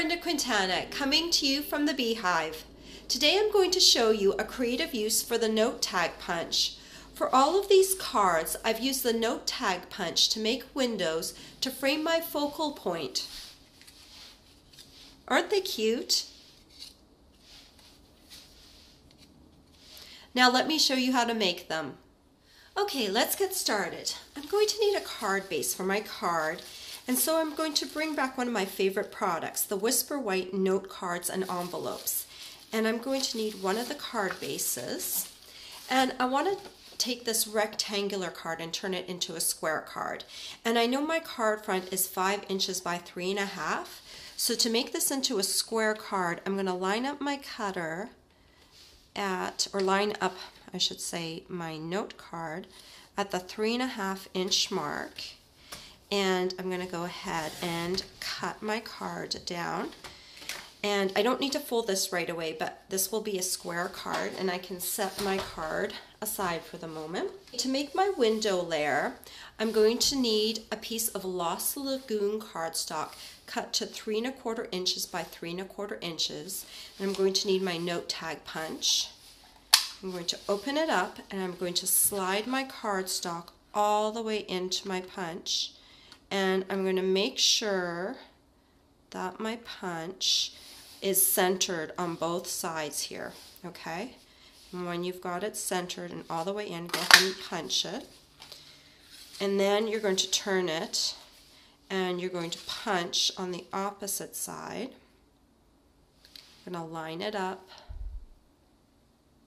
Brenda Quintana, coming to you from the Beehive. Today I'm going to show you a creative use for the note tag punch. For all of these cards, I've used the note tag punch to make windows to frame my focal point. Aren't they cute? Now let me show you how to make them. Okay, let's get started. I'm going to need a card base for my card, and so I'm going to bring back one of my favorite products, the Whisper White note cards and envelopes. And I'm going to need one of the card bases, and I want to take this rectangular card and turn it into a square card. And I know my card front is 5 inches by 3.5, so to make this into a square card, I'm going to line up my cutter line up, I should say, my note card at the 3.5 inch mark, and I'm going to go ahead and cut my card down. And I don't need to fold this right away, but this will be a square card, and I can set my card aside for the moment. To make my window layer, I'm going to need a piece of Lost Lagoon cardstock cut to 3.25 inches by 3.25 inches, and I'm going to need my note tag punch. I'm going to open it up, and I'm going to slide my cardstock all the way into my punch, and I'm going to make sure that my punch is centered on both sides here, okay? And when you've got it centered and all the way in, go ahead and punch it. And then you're going to turn it, and you're going to punch on the opposite side. I'm going to line it up,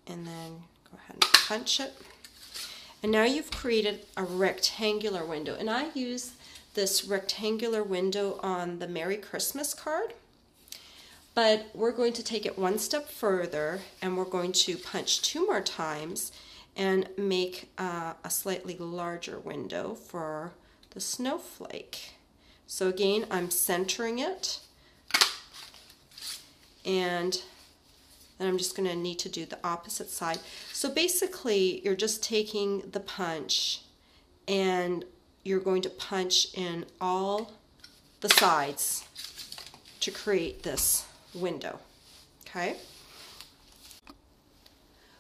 and then go ahead and punch it. And now you've created a rectangular window, and I use this rectangular window on the Merry Christmas card, but we're going to take it one step further, and we're going to punch 2 more times and make a slightly larger window for the snowflake. So again, I'm centering it, and then I'm just going to need to do the opposite side. So basically, you're just taking the punch and you're going to punch in all the sides to create this window, okay?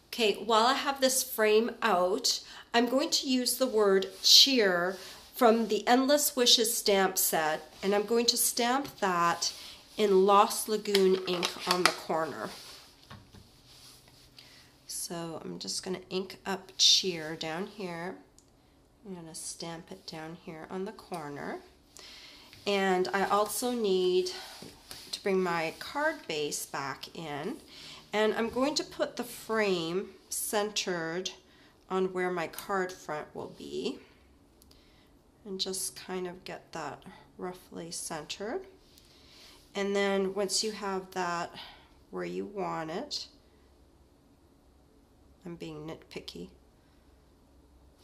Okay, while I have this frame out, I'm going to use the word cheer from the Endless Wishes stamp set, and I'm going to stamp that in Lost Lagoon ink on the corner. So I'm just going to ink up cheer down here. I'm going to stamp it down here on the corner. And I also need to bring my card base back in, and I'm going to put the frame centered on where my card front will be, and just kind of get that roughly centered. And then once you have that where you want it, I'm being nitpicky.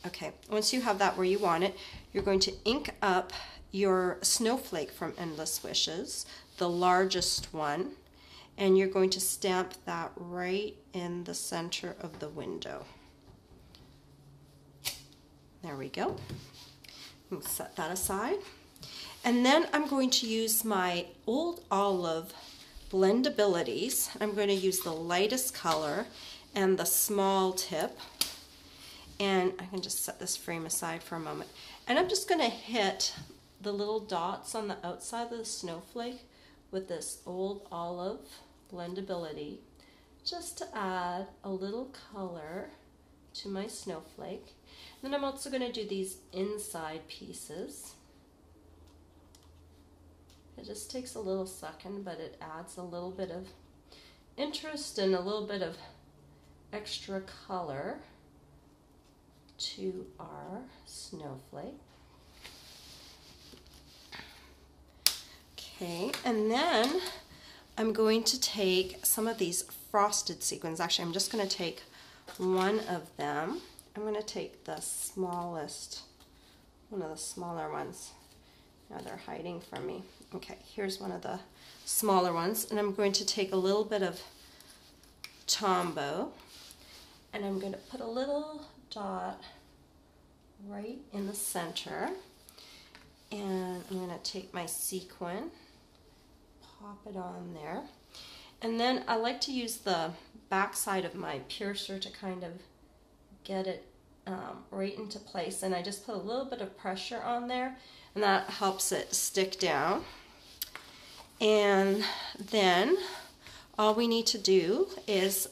Okay, once you have that where you want it, you're going to ink up your snowflake from Endless Wishes, the largest one, and you're going to stamp that right in the center of the window. There we go. We'll set that aside. And then I'm going to use my Old Olive Blendabilities. I'm going to use the lightest color and the small tip. And I can just set this frame aside for a moment. And I'm just going to hit the little dots on the outside of the snowflake with this Old Olive Blendability, just to add a little color to my snowflake. And then I'm also going to do these inside pieces. It just takes a little second, but it adds a little bit of interest and a little bit of extra color to our snowflake. Okay, and then I'm going to take some of these frosted sequins. Actually, I'm just going to take one of them. I'm going to take the smallest, one of the smaller ones. Now they're hiding from me. Okay, here's one of the smaller ones, and I'm going to take a little bit of Tombow, and I'm going to put a little dot right in the center, and I'm going to take my sequin, pop it on there. And then I like to use the back side of my piercer to kind of get it right into place. And I just put a little bit of pressure on there, and that helps it stick down. And then all we need to do is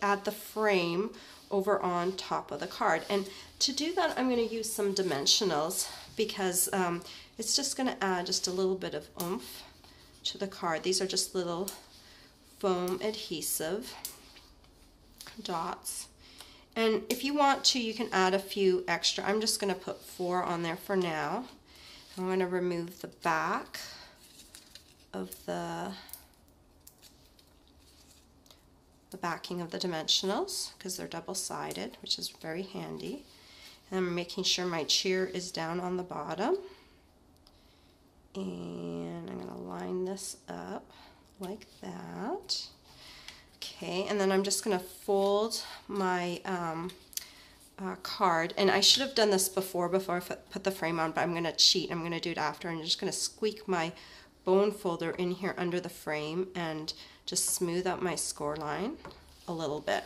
add the frame over on top of the card. And to do that, I'm going to use some dimensionals because it's just going to add just a little bit of oomph to the card. These are just little foam adhesive dots. And if you want to, you can add a few extra. I'm just going to put 4 on there for now. I'm going to remove the back of the backing of the dimensionals because they're double-sided, which is very handy. And I'm making sure my cheer is down on the bottom. And I'm going to line this up like that. Okay, and then I'm just going to fold my card. And I should have done this before I put the frame on, but I'm going to cheat. I'm going to do it after. And I'm just going to squeak my bone folder in here under the frame and just smooth out my score line a little bit.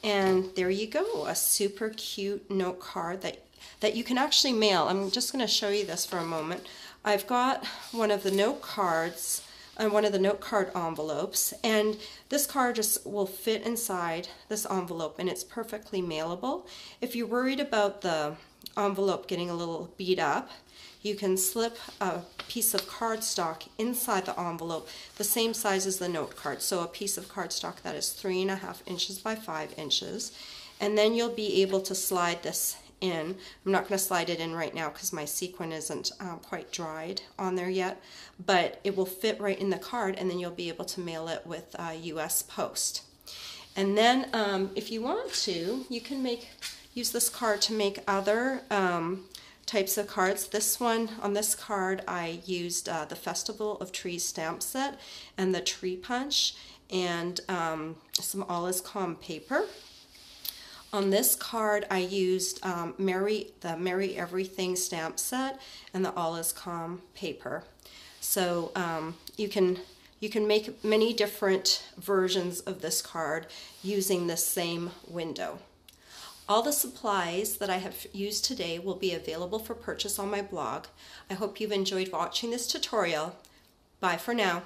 And there you go, a super cute note card that you can actually mail. I'm just going to show you this for a moment. I've got one of the note cards and one of the note card envelopes, and this card just will fit inside this envelope, and it's perfectly mailable. If you're worried about the envelope getting a little beat up, you can slip a piece of cardstock inside the envelope, the same size as the note card. So a piece of cardstock that is 3.5 inches by 5 inches. And then you'll be able to slide this in. I'm not going to slide it in right now because my sequin isn't quite dried on there yet, but it will fit right in the card, and then you'll be able to mail it with US Post. And then if you want to, you can use this card to make other types of cards. This one, on this card, I used the Festival of Trees stamp set and the Tree Punch and some All Is Calm paper. On this card, I used the Merry Everything stamp set and the All Is Calm paper. So you can make many different versions of this card using the same window. All the supplies that I have used today will be available for purchase on my blog. I hope you've enjoyed watching this tutorial. Bye for now.